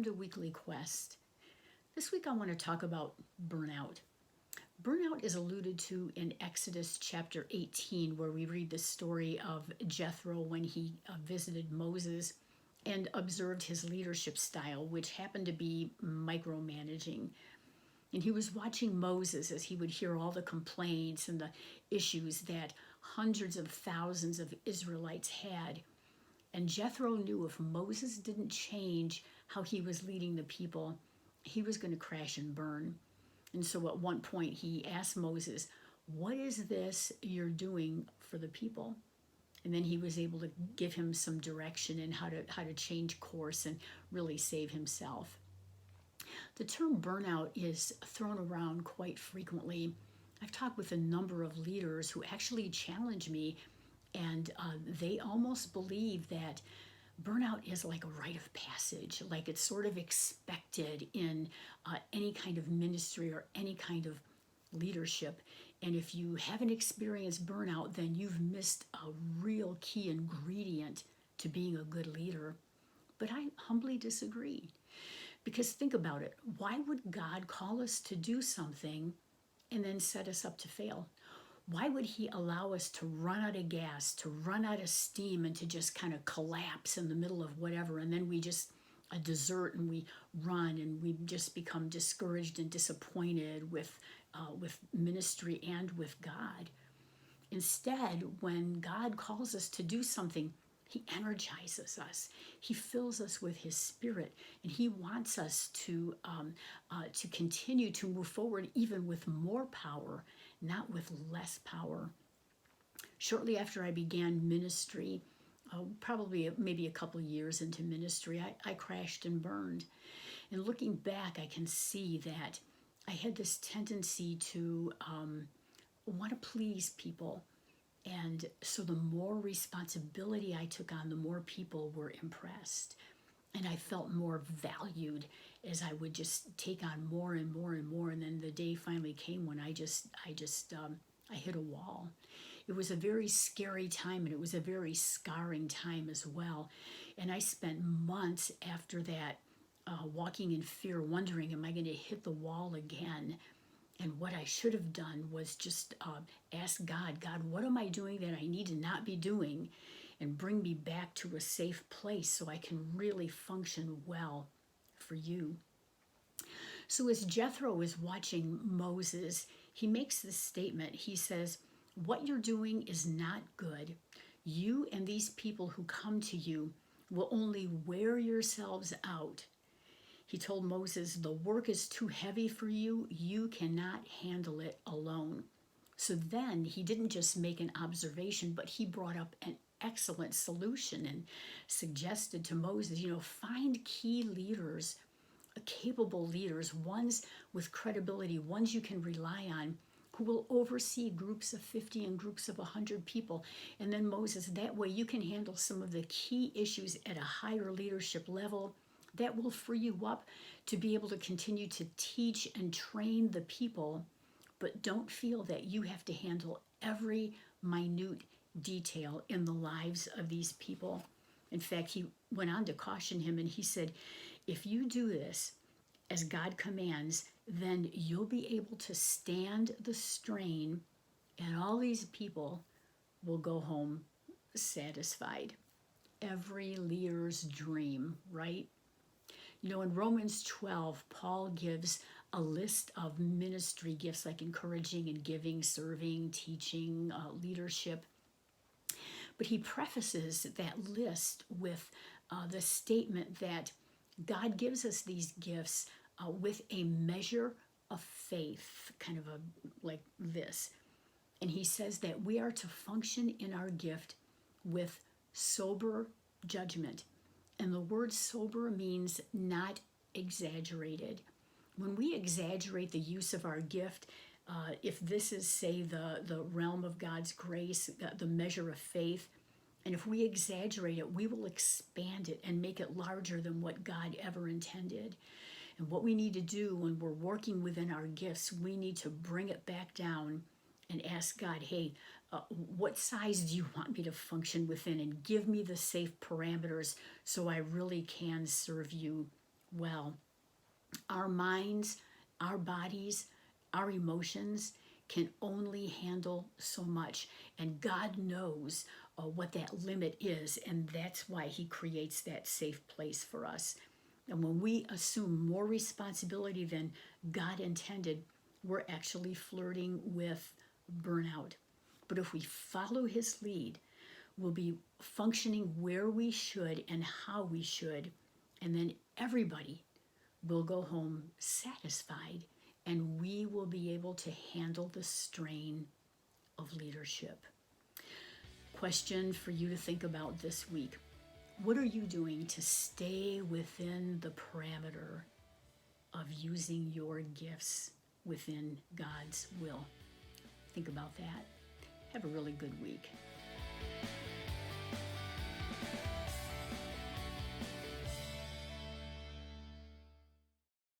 welcome to Weekly Quest. This week I want to talk about burnout. Burnout is alluded to in Exodus chapter 18, where we read the story of Jethro when he visited Moses and observed his leadership style, which happened to be micromanaging. And he was watching Moses as he would hear all the complaints and the issues that hundreds of thousands of Israelites had. And Jethro knew if Moses didn't change how he was leading the people, he was going to crash and burn. And so at one point he asked Moses, "What is this you're doing for the people?" And then he was able to give him some direction in how to change course and really save himself. The term burnout is thrown around quite frequently. I've talked with a number of leaders who actually challenge me, and they almost believe that burnout is like a rite of passage, like it's sort of expected in any kind of ministry or any kind of leadership. And if you haven't experienced burnout, then you've missed a real key ingredient to being a good leader. But I humbly disagree. Because think about it, why would God call us to do something and then set us up to fail? Why would he allow us to run out of gas, to run out of steam, and to just kind of collapse in the middle of whatever, and then we just desert and we run and we just become discouraged and disappointed with ministry and with God? Instead, when God calls us to do something, he energizes us. He fills us with his spirit, and he wants us to continue to move forward even with more power, not with less power. Shortly after I began ministry, probably maybe a couple years into ministry, I crashed and burned. And looking back, I can see that I had this tendency to want to please people. And so the more responsibility I took on, the more people were impressed. And I felt more valued as I would just take on more and more and more. And then the day finally came when I hit a wall. It was a very scary time, and it was a very scarring time as well. And I spent months after that walking in fear, wondering, am I going to hit the wall again? And what I should have done was just ask God, what am I doing that I need to not be doing? And bring me back to a safe place so I can really function well for you. So as Jethro is watching Moses, he makes this statement. He says, "What you're doing is not good. You and these people who come to you will only wear yourselves out." He told Moses, "The work is too heavy for you. You cannot handle it alone." So then he didn't just make an observation, but he brought up an excellent solution and suggested to Moses, find key leaders, capable leaders, ones with credibility, ones you can rely on, who will oversee groups of 50 and groups of 100 people. And then Moses, that way you can handle some of the key issues at a higher leadership level. That will free you up to be able to continue to teach and train the people, but don't feel that you have to handle every minute detail in the lives of these people. In fact, he went on to caution him, and he said, if you do this as God commands, then you'll be able to stand the strain, and all these people will go home satisfied. Every leader's dream, right? In Romans 12, Paul gives a list of ministry gifts like encouraging and giving, serving, teaching, leadership. But he prefaces that list with the statement that God gives us these gifts with a measure of faith, kind of like this. And he says that we are to function in our gift with sober judgment. And the word sober means not exaggerated. When we exaggerate the use of our gift, if this is, say, the realm of God's grace, the measure of faith, and if we exaggerate it, we will expand it and make it larger than what God ever intended. And what we need to do when we're working within our gifts, we need to bring it back down and ask God, hey, what size do you want me to function within? And give me the safe parameters so I really can serve you well. Our minds, our bodies, our emotions can only handle so much. And God knows what that limit is. And that's why He creates that safe place for us. And when we assume more responsibility than God intended, we're actually flirting with burnout. But if we follow His lead, we'll be functioning where we should and how we should. And then everybody will go home satisfied, and we will be able to handle the strain of leadership. Question for you to think about this week: what are you doing to stay within the parameter of using your gifts within God's will? Think about that. Have a really good week.